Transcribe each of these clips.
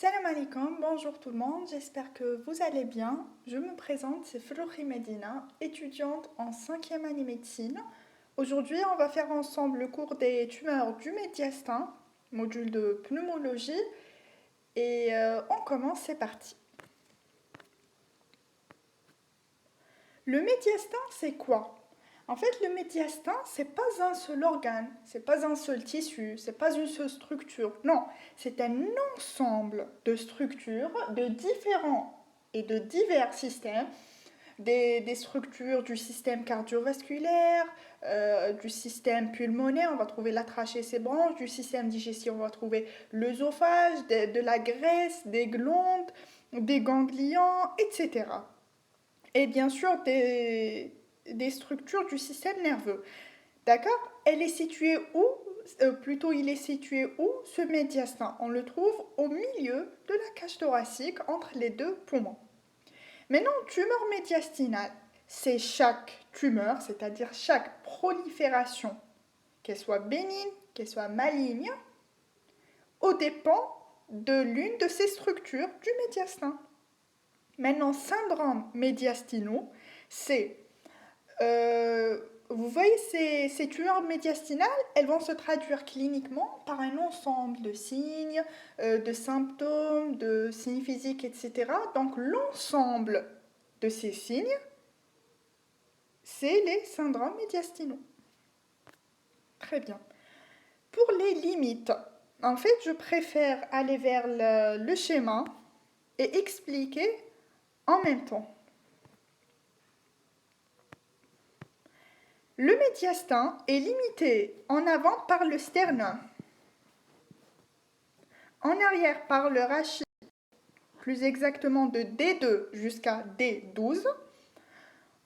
Salam alaikum, bonjour tout le monde, j'espère que vous allez bien. Je me présente, c'est Flouri Medina, étudiante en 5e année médecine. Aujourd'hui, on va faire ensemble le cours des tumeurs du médiastin, module de pneumologie, et on commence, c'est parti. Le médiastin, c'est quoi? En fait, le médiastin, c'est pas un seul organe, c'est pas un seul tissu, c'est pas une seule structure. Non, c'est un ensemble de structures de différents et de divers systèmes, des structures du système cardiovasculaire, du système pulmonaire, on va trouver la trachée et ses branches, du système digestif, on va trouver l'œsophage, de la graisse, des glandes, des ganglions, etc. Et bien sûr des structures du système nerveux. D'accord? Elle est située où? Plutôt, il est situé où ce médiastin? On le trouve au milieu de la cage thoracique entre les deux poumons. Maintenant, tumeur médiastinale, c'est chaque tumeur, c'est-à-dire chaque prolifération, qu'elle soit bénigne, qu'elle soit maligne, au dépend de l'une de ces structures du médiastin. Maintenant, syndrome médiastinaux, c'est, vous voyez, ces tumeurs médiastinales, elles vont se traduire cliniquement par un ensemble de signes, de symptômes, de signes physiques, etc. Donc, l'ensemble de ces signes, c'est les syndromes médiastinaux. Très bien. Pour les limites, en fait, je préfère aller vers le schéma et expliquer en même temps. Le médiastin est limité en avant par le sternum, en arrière par le rachis, plus exactement de D2 jusqu'à D12,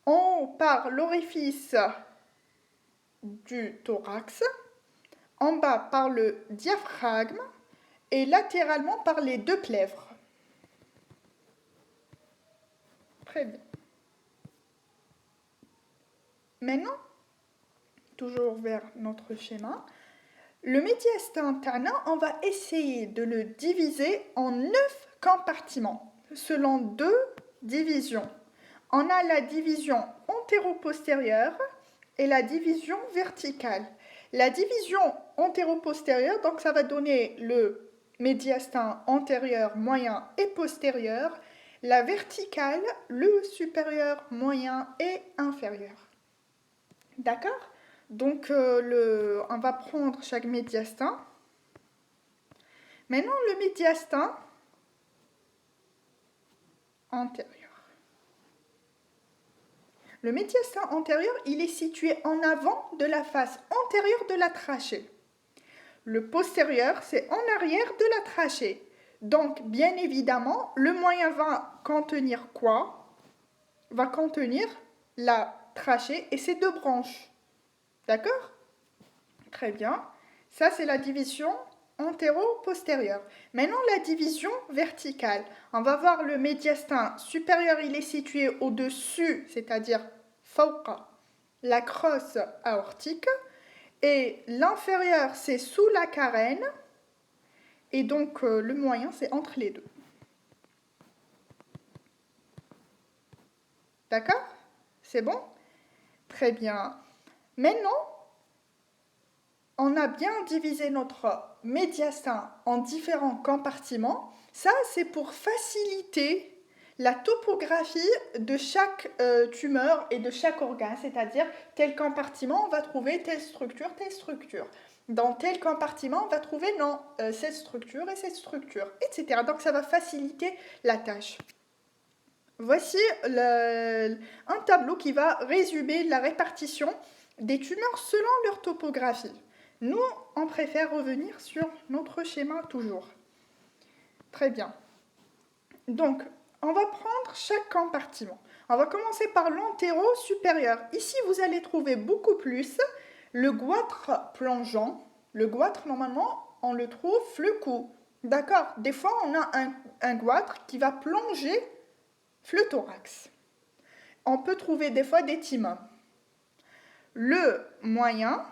en haut par l'orifice du thorax, en bas par le diaphragme et latéralement par les deux plèvres. Très bien. Maintenant, toujours vers notre schéma, le médiastin tana, on va essayer de le diviser en 9 compartiments, selon 2 divisions. On a la division antéro-postérieure et la division verticale. La division antéro-postérieure, donc ça va donner le médiastin antérieur, moyen et postérieur. La verticale, le supérieur, moyen et inférieur. D'accord? Donc, on va prendre chaque médiastin. Maintenant, le médiastin antérieur. Le médiastin antérieur, il est situé en avant de la face antérieure de la trachée. Le postérieur, c'est en arrière de la trachée. Donc, bien évidemment, le moyen va contenir quoi? Va contenir la trachée et ses deux branches. D'accord? Très bien. Ça, c'est la division antéro-postérieure. Maintenant, la division verticale. On va voir le médiastin supérieur, il est situé au-dessus, c'est-à-dire fawqa, la crosse aortique. Et l'inférieur, c'est sous la carène. Et donc, le moyen, c'est entre les deux. D'accord? C'est bon? Très bien. Maintenant, on a bien divisé notre médiastin en différents compartiments. Ça, c'est pour faciliter la topographie de chaque tumeur et de chaque organe, c'est-à-dire tel compartiment, on va trouver telle structure. Dans tel compartiment, on va trouver cette structure et cette structure, etc. Donc, ça va faciliter la tâche. Voici un tableau qui va résumer la répartition des tumeurs selon leur topographie. Nous, on préfère revenir sur notre schéma toujours. Très bien. Donc, on va prendre chaque compartiment. On va commencer par l'antéro-supérieur. Ici, vous allez trouver beaucoup plus le goitre plongeant. Le goitre, normalement, on le trouve le cou. D'accord? Des fois, on a un goitre qui va plonger le thorax. On peut trouver des fois des thymums. Le moyen,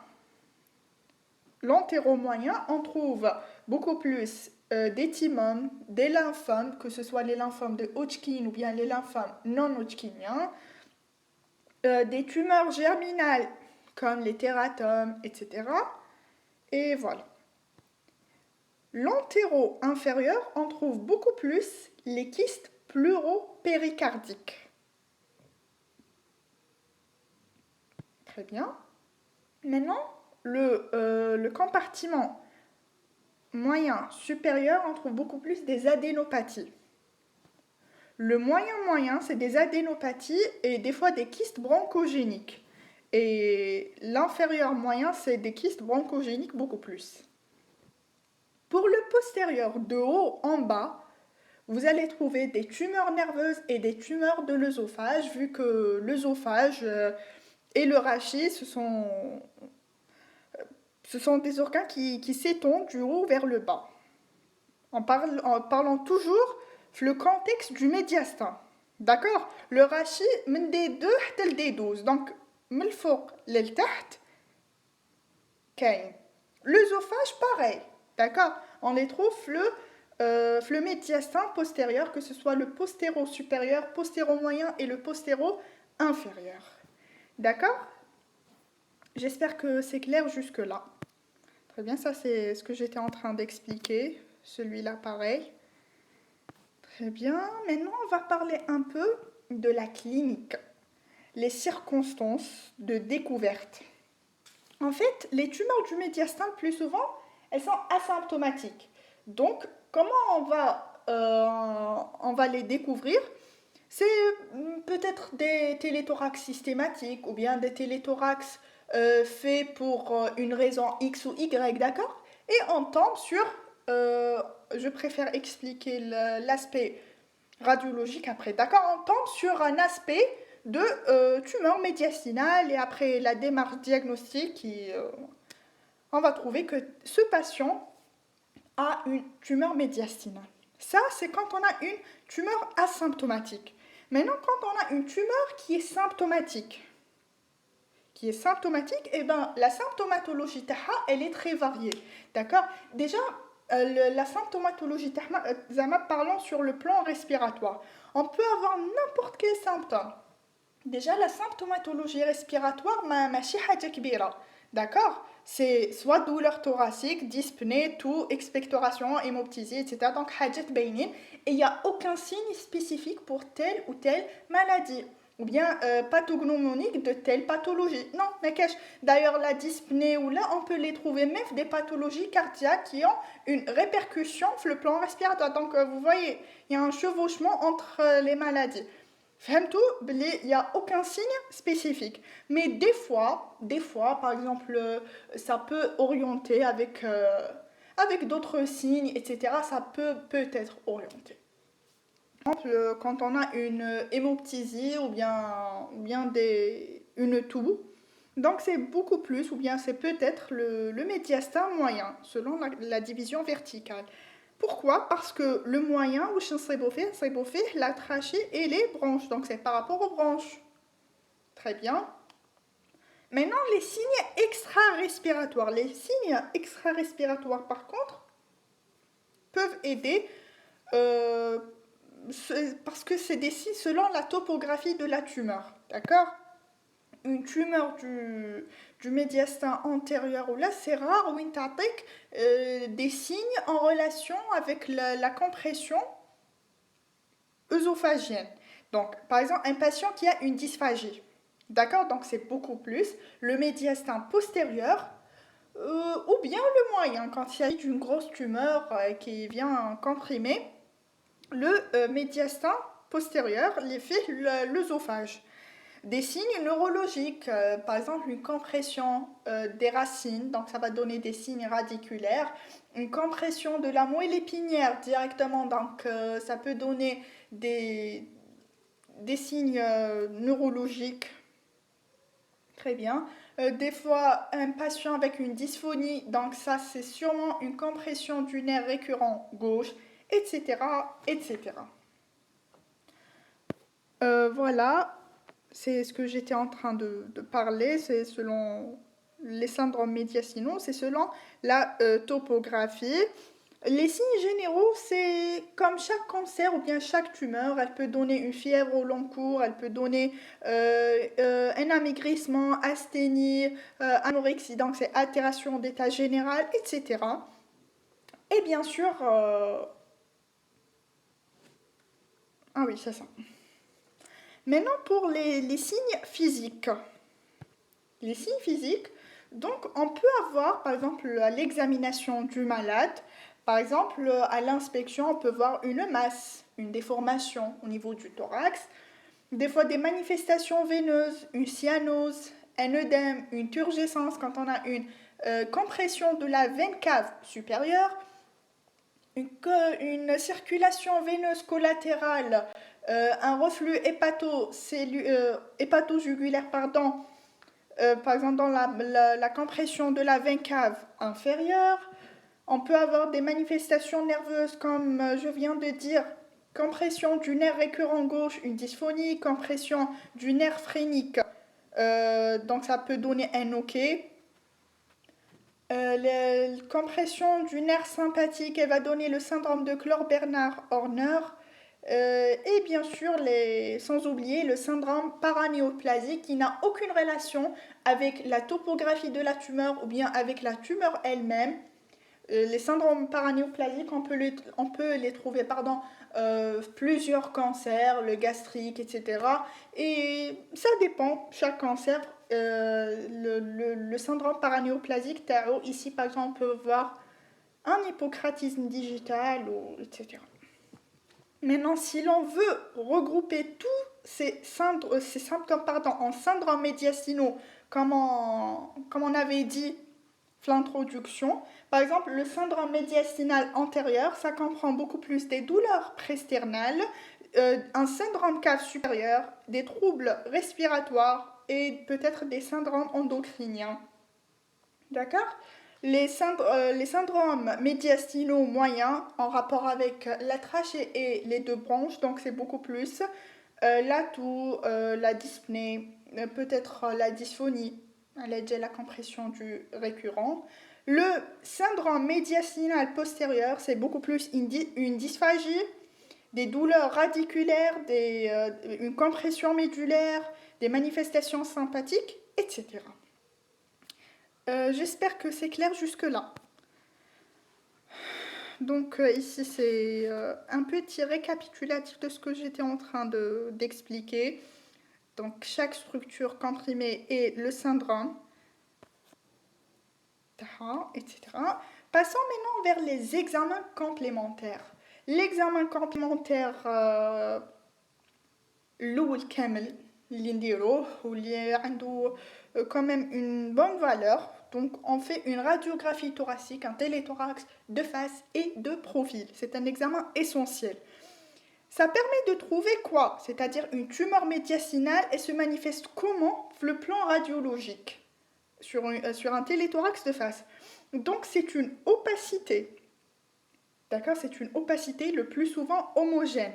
l'antéro-moyen, on trouve beaucoup plus des thymomes, des lymphomes, que ce soit les lymphomes de Hodgkin ou bien les lymphomes non hodgkiniens, des tumeurs germinales comme les tératomes, etc. Et voilà. L'antéro-inférieur, on trouve beaucoup plus les kystes pleuropéricardiques. Très bien. Maintenant, le compartiment moyen supérieur, on trouve beaucoup plus des adénopathies. Le moyen, c'est des adénopathies et des fois des kystes bronchogéniques. Et l'inférieur moyen, c'est des kystes bronchogéniques beaucoup plus. Pour le postérieur, de haut en bas, vous allez trouver des tumeurs nerveuses et des tumeurs de l'œsophage, vu que l'œsophage et le rachis, ce sont des organes qui s'étendent du haut vers le bas. En parlant toujours le contexte du médiastin. D'accord? Le rachis, من des 2 حتى ل des 12. Donc, من الفوق للتحت كاين. L'œsophage, pareil. D'accord? On les trouve le médiastin postérieur, que ce soit le postéro-supérieur, postéro-moyen et le postéro-inférieur. D'accord? J'espère que c'est clair jusque-là. Très bien, ça c'est ce que j'étais en train d'expliquer. Celui-là, pareil. Très bien. Maintenant, on va parler un peu de la clinique. Les circonstances de découverte. En fait, les tumeurs du médiastin, le plus souvent, elles sont asymptomatiques. Donc, comment on va les découvrir? C'est peut-être des téléthorax systématiques ou bien des téléthorax faits pour une raison X ou Y, d'accord? Et on tombe sur, je préfère expliquer l'aspect radiologique après, d'accord? On tombe sur un aspect de tumeur médiastinale et après la démarche diagnostique, on va trouver que ce patient a une tumeur médiastinale. Ça, c'est quand on a une tumeur asymptomatique. Maintenant, quand on a une tumeur qui est symptomatique, eh ben, la symptomatologie, elle est très variée. D'accord? Déjà, la symptomatologie, parlons sur le plan respiratoire. On peut avoir n'importe quel symptôme. Déjà, la symptomatologie respiratoire, ماشي حاجة كبيرة. D'accord? C'est soit douleur thoracique, dyspnée, toux, expectoration, hémoptysie, etc. Donc, حاجات باينين. Et il n'y a aucun signe spécifique pour telle ou telle maladie. Ou bien pathognomonique de telle pathologie. Non, mais qu'est-ce? D'ailleurs, la dyspnée ou là, on peut les trouver même des pathologies cardiaques qui ont une répercussion sur le plan respiratoire. Donc, vous voyez, il y a un chevauchement entre les maladies. Il n'y a aucun signe spécifique. Mais des fois, par exemple, ça peut orienter avec d'autres signes, etc. Ça peut être orienté. Par exemple, quand on a une hémoptysie ou bien une toux, donc c'est beaucoup plus, ou bien c'est peut-être le médiastin moyen, selon la division verticale. Pourquoi? Parce que le moyen, c'est la trachée et les branches. Donc c'est par rapport aux branches. Très bien. Maintenant, les signes extra-respiratoires. Les signes extra-respiratoires, par contre, peuvent aider parce que c'est des signes selon la topographie de la tumeur. D'accord? Une tumeur du médiastin antérieur ou là, c'est rare où il t'attaque des signes en relation avec la compression œsophagienne. Donc, par exemple, un patient qui a une dysphagie. D'accord? Donc, c'est beaucoup plus le médiastin postérieur ou bien le moyen quand il s'agit d'une grosse tumeur qui vient comprimer le médiastin postérieur, l'effet l'œsophage. Des signes neurologiques, par exemple une compression des racines, donc ça va donner des signes radiculaires, une compression de la moelle épinière directement, donc ça peut donner des signes neurologiques. Très bien. Des fois, un patient avec une dysphonie, donc ça c'est sûrement une compression du nerf récurrent gauche, etc. etc. Voilà. C'est ce que j'étais en train de parler, c'est selon les syndromes médiastinaux, c'est selon la topographie. Les signes généraux, c'est comme chaque cancer ou bien chaque tumeur, elle peut donner une fièvre au long cours, elle peut donner un amaigrissement, asthénie, anorexie, donc c'est altération d'état général, etc. Et bien sûr, ah oui, c'est ça. Maintenant pour les signes physiques. Les signes physiques, donc on peut avoir par exemple à l'examination du malade, par exemple à l'inspection on peut voir une masse, une déformation au niveau du thorax, des fois des manifestations veineuses, une cyanose, un œdème, une turgescence quand on a une compression de la veine cave supérieure, une circulation veineuse collatérale, un reflux hépato-jugulaire, pardon, par exemple dans la compression de la veine cave inférieure. On peut avoir des manifestations nerveuses comme je viens de dire, compression du nerf récurrent gauche, une dysphonie, compression du nerf phrénique, donc ça peut donner un OK. La compression du nerf sympathique, elle va donner le syndrome de Claude-Bernard-Horner. Et bien sûr, sans oublier le syndrome paranéoplasique qui n'a aucune relation avec la topographie de la tumeur ou bien avec la tumeur elle-même. Les syndromes paranéoplasiques, on peut les trouver, plusieurs cancers, le gastrique, etc. Et ça dépend, chaque cancer. Le syndrome paranéoplasique, ici par exemple, on peut voir un hypocratisme digital, etc. Maintenant, si l'on veut regrouper tous ces symptômes en syndromes médiastinaux, comme on avait dit l'introduction. Par exemple, le syndrome médiastinal antérieur, ça comprend beaucoup plus des douleurs presternales, un syndrome cave supérieur, des troubles respiratoires et peut-être des syndromes endocriniens. D'accord. Les syndromes médiastinaux moyens en rapport avec la trachée et les deux bronches, donc c'est beaucoup plus la toux, la dyspnée, peut-être la dysphonie, la compression du récurrent. Le syndrome médiastinal postérieur, c'est beaucoup plus une dysphagie, des douleurs radiculaires, une compression médulaire, des manifestations sympathiques, etc. J'espère que c'est clair jusque-là. Donc ici c'est un petit récapitulatif de ce que j'étais en train d'expliquer. Donc chaque structure comprimée et le syndrome, etc. Passons maintenant vers les examens complémentaires. L'examen complémentaire الأول كامل اللي نديروه واللي عنده quand même une bonne valeur. Donc on fait une radiographie thoracique, un téléthorax de face et de profil. C'est un examen essentiel. Ça permet de trouver quoi? C'est-à-dire une tumeur médiastinale et se manifeste comment le plan radiologique sur un téléthorax de face. Donc c'est une opacité. D'accord? C'est une opacité le plus souvent homogène.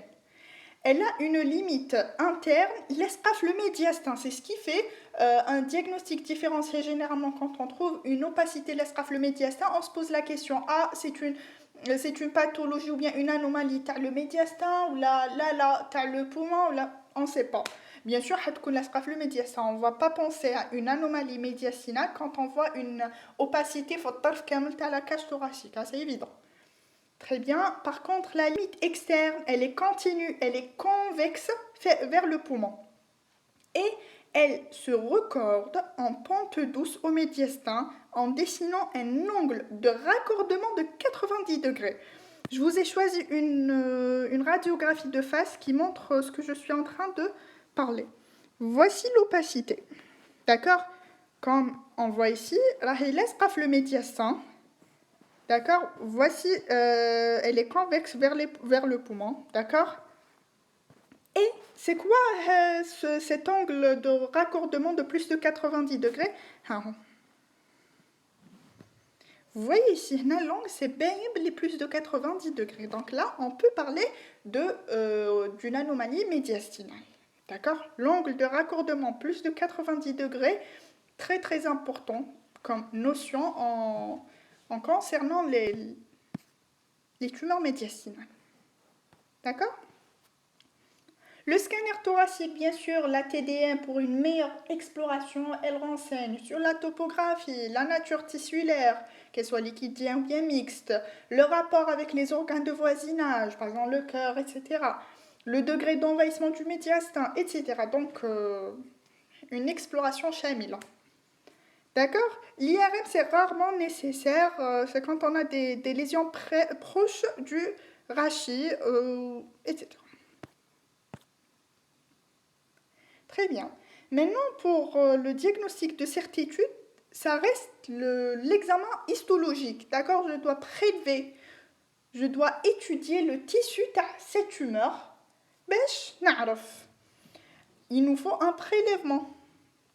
Elle a une limite interne, l'espace le médiastin. C'est ce qui fait un diagnostic différencié. Généralement, quand on trouve une opacité de l'espace le médiastin, on se pose la question, c'est une pathologie ou bien une anomalie. T'as le médiastin ou t'as le poumon, on ne sait pas. Bien sûr, l'espace le médiastin, on ne va pas penser à une anomalie médiastinale quand on voit une opacité à la cage thoracique, c'est évident. Très bien. Par contre, la limite externe, elle est continue, elle est convexe vers le poumon. Et elle se recorde en pente douce au médiastin en dessinant un angle de raccordement de 90 degrés. Je vous ai choisi une radiographie de face qui montre ce que je suis en train de parler. Voici l'opacité. D'accord? Comme on voit ici, il laisse le médiastin. D'accord? Voici, elle est convexe vers le poumon. D'accord? Et c'est quoi cet angle de raccordement de plus de 90 degrés? Vous voyez ici, l'angle, c'est bien les plus de 90 degrés. Donc là, on peut parler d'une anomalie médiastinale. D'accord? L'angle de raccordement plus de 90 degrés, très très important comme notion en concernant les tumeurs médiastinales. D'accord? Le scanner thoracique, bien sûr, la TDM pour une meilleure exploration, elle renseigne sur la topographie, la nature tissulaire, qu'elle soit liquidien ou bien mixte, le rapport avec les organes de voisinage, par exemple le cœur, etc., le degré d'envahissement du médiastin, etc. Donc, une exploration shamil. D'accord? L'IRM, c'est rarement nécessaire, c'est quand on a des lésions proches du rachis, etc. Très bien. Maintenant, pour le diagnostic de certitude, ça reste l'examen histologique. D'accord? Je dois prélever, je dois étudier le tissu de cette tumeur. باش نعرف. Il nous faut un prélèvement.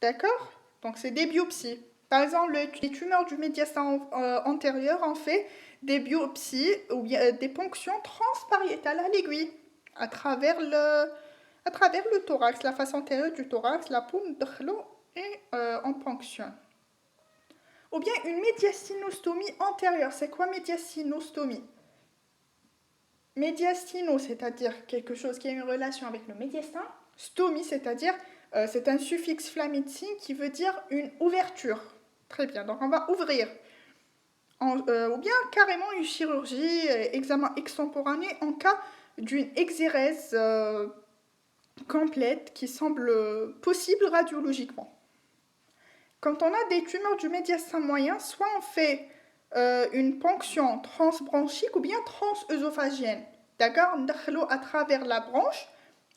D'accord? Donc, c'est des biopsies. Par exemple, les tumeurs du médiastin antérieur, on fait des biopsies ou bien des ponctions transpariétales à l'aiguille à travers le thorax, la face antérieure du thorax, la paume de l'eau et en ponction. Ou bien une médiastinostomie antérieure. C'est quoi médiastinostomie? Médiastino, c'est-à-dire quelque chose qui a une relation avec le médiastin. Stomie, c'est-à-dire c'est un suffixe flammide qui veut dire une ouverture. Très bien, donc on va ouvrir. Ou bien carrément une chirurgie, examen extemporané en cas d'une exérèse complète qui semble possible radiologiquement. Quand on a des tumeurs du médiastin moyen, soit on fait une ponction transbranchique ou bien transœsophagienne. D'accord? À travers la branche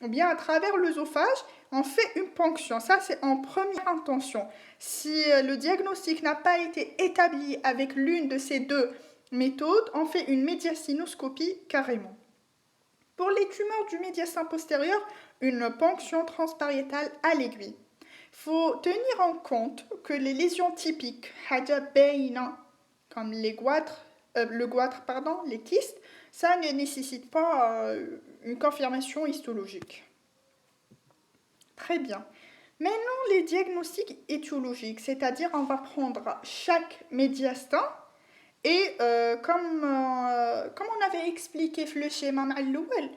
ou bien à travers l'œsophage, on fait une ponction. Ça, c'est en première intention. Si le diagnostic n'a pas été établi avec l'une de ces deux méthodes, on fait une médiastinoscopie carrément. Pour les tumeurs du médiastin postérieur, une ponction transpariétale à l'aiguille. Il faut tenir en compte que les lésions typiques, comme le goitre, les kystes, ça ne nécessite pas une confirmation histologique. Très bien. Maintenant, les diagnostics étiologiques, c'est-à-dire on va prendre chaque médiastin et comme on avait expliqué le schéma Ma'allouel,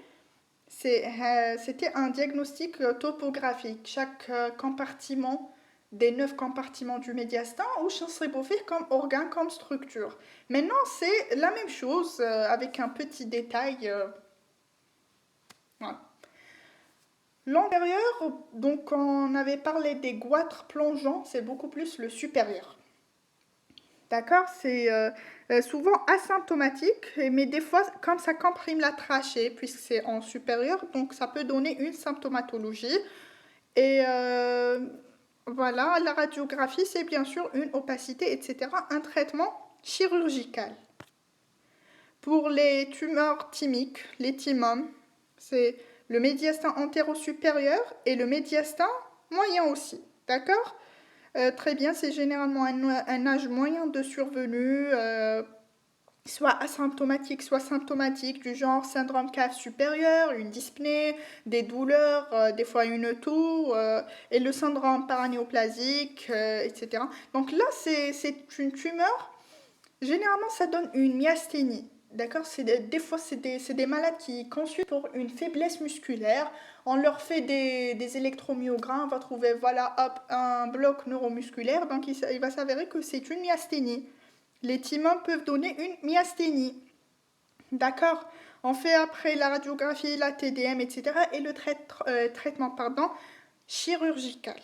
c'était un diagnostic topographique. Chaque compartiment des 9 compartiments du médiastin ou serait comme organe, comme structure. Maintenant, c'est la même chose avec un petit détail. Voilà. L'antérieur, donc on avait parlé des goitres plongeants, c'est beaucoup plus le supérieur. D'accord? C'est souvent asymptomatique, mais des fois, comme ça comprime la trachée, puisque c'est en supérieur, donc ça peut donner une symptomatologie. Et voilà, la radiographie, c'est bien sûr une opacité, etc., un traitement chirurgical. Pour les tumeurs thymiques, les thymomes, c'est le médiastin antéro-supérieur et le médiastin moyen aussi. D'accord? Très bien, c'est généralement un âge moyen de survenue, soit asymptomatique, soit symptomatique, du genre syndrome cave supérieur, une dyspnée, des douleurs, des fois une toux, et le syndrome paranéoplasique, etc. Donc là, c'est une tumeur, généralement ça donne une myasthénie. D'accord? Des fois, c'est des malades qui consultent pour une faiblesse musculaire. On leur fait des électromyogrammes, on va trouver, voilà, hop, un bloc neuromusculaire. Donc, il va s'avérer que c'est une myasthénie. Les thymomes peuvent donner une myasthénie. D'accord? On fait après la radiographie, la TDM, etc. et le traitement chirurgical.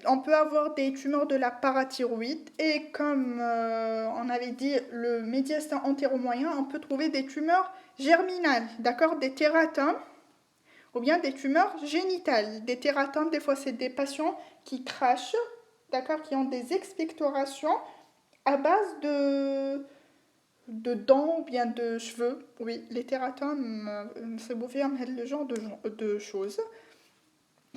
On peut avoir des tumeurs de la parathyroïde et comme on avait dit, le médiastin antéromoyen, on peut trouver des tumeurs germinales, d'accord, des tératomes ou bien des tumeurs génitales. Des tératomes, des fois, c'est des patients qui crachent, d'accord, qui ont des expectorations à base de dents ou bien de cheveux. Oui, les tératomes, c'est le genre de choses.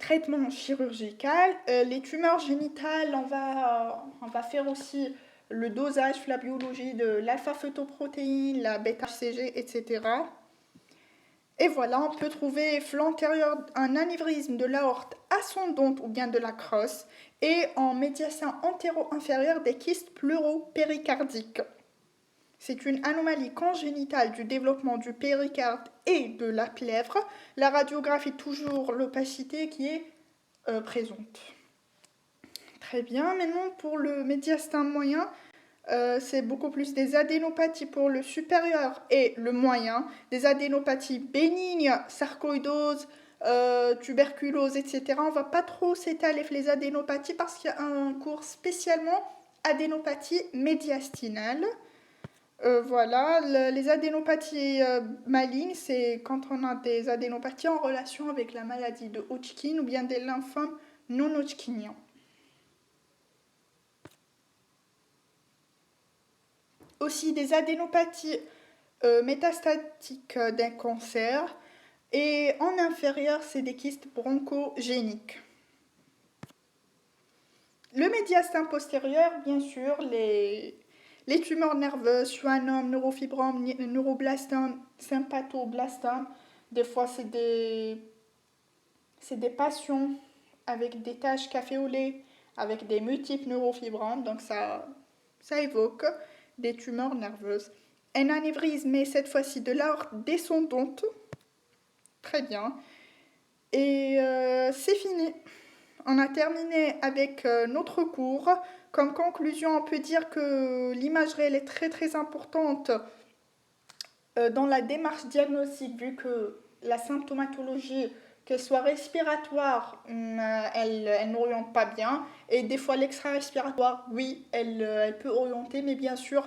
Traitement chirurgical. Les tumeurs génitales, on va faire aussi le dosage, la biologie de l'alpha-phétoprotéine, la bêta-HCG, etc. Et voilà, on peut trouver flanc antérieur un anévrisme de l'aorte ascendante ou bien de la crosse et en médiastin antéro-inférieur des kystes pleuro-péricardiques. C'est une anomalie congénitale du développement du péricarde et de la plèvre. La radiographie, toujours l'opacité qui est présente. Très bien. Maintenant, pour le médiastin moyen, c'est beaucoup plus des adénopathies pour le supérieur et le moyen, des adénopathies bénignes, sarcoïdose, tuberculose, etc. On ne va pas trop s'étaler les adénopathies parce qu'il y a un cours spécialement adénopathie médiastinale. Voilà, les adénopathies malignes, c'est quand on a des adénopathies en relation avec la maladie de Hodgkin ou bien des lymphomes non hodgkiniens. Aussi des adénopathies métastatiques d'un cancer. Et en inférieur, c'est des kystes bronchogéniques. Le médiastin postérieur, bien sûr, les tumeurs nerveuses, schwannomes, neurofibromes, neuroblastomes, sympathoblastomes. Des fois, c'est des patients avec des taches café au lait, avec des multiples neurofibromes. Donc, ça évoque des tumeurs nerveuses. Un anévrisme, mais cette fois-ci de l'aorte descendante. Très bien. Et c'est fini. On a terminé avec notre cours. Comme conclusion, on peut dire que l'imagerie elle est très très importante dans la démarche diagnostique, vu que la symptomatologie, qu'elle soit respiratoire, elle n'oriente pas bien. Et des fois, l'extra-respiratoire, oui, elle peut orienter, mais bien sûr,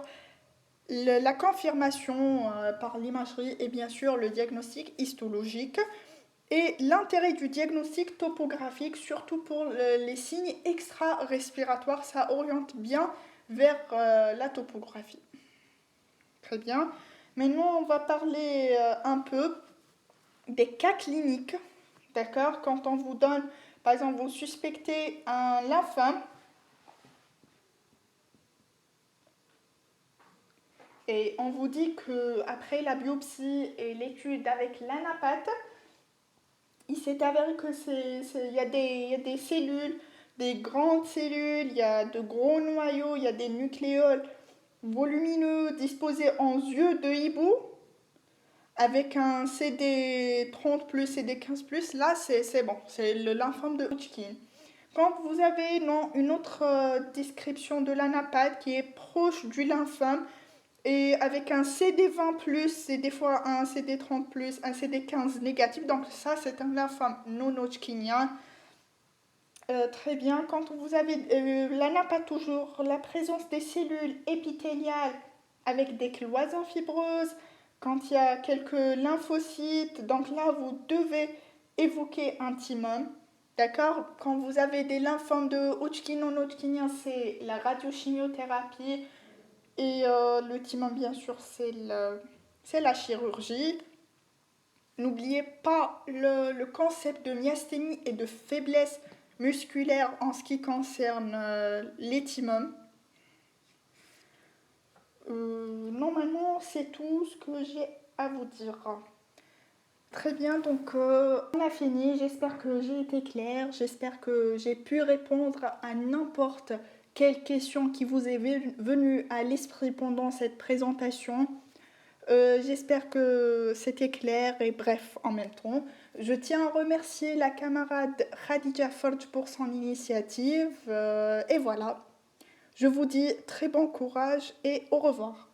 la confirmation par l'imagerie et bien sûr le diagnostic histologique. Et l'intérêt du diagnostic topographique, surtout pour les signes extra-respiratoires, ça oriente bien vers la topographie. Très bien. Maintenant, on va parler un peu des cas cliniques. D'accord? Quand on vous donne, par exemple, vous suspectez un lymphome et on vous dit qu'après la biopsie et l'étude avec l'anapathe, il s'est avéré que y a des cellules, des grandes cellules, il y a de gros noyaux, il y a des nucléoles volumineux disposés en yeux de hibou avec un CD30+, CD15+, là c'est bon, c'est le lymphome de Hodgkin. Quand vous avez une autre description de l'anapathe qui est proche du lymphome, et avec un CD20+, c'est des fois un CD30+, un CD15 négatif. Donc ça, c'est un lymphome non hodgkinien. Très bien. Quand vous avez l'anapathe toujours, la présence des cellules épithéliales avec des cloisons fibreuses, quand il y a quelques lymphocytes, donc là, vous devez évoquer un thymome. D'accord? Quand vous avez des lymphomes de Hodgkin non hodgkinien, c'est la radiochimiothérapie. Et le thymome, bien sûr, c'est la chirurgie. N'oubliez pas le concept de myasthénie et de faiblesse musculaire en ce qui concerne les thymums. Normalement, c'est tout ce que j'ai à vous dire. Très bien, donc on a fini. J'espère que j'ai été claire. J'espère que j'ai pu répondre à n'importe quelle question qui vous est venue à l'esprit pendant cette présentation. J'espère que c'était clair et bref en même temps. Je tiens à remercier la camarade Khadija Forge pour son initiative. Et voilà, je vous dis très bon courage et au revoir.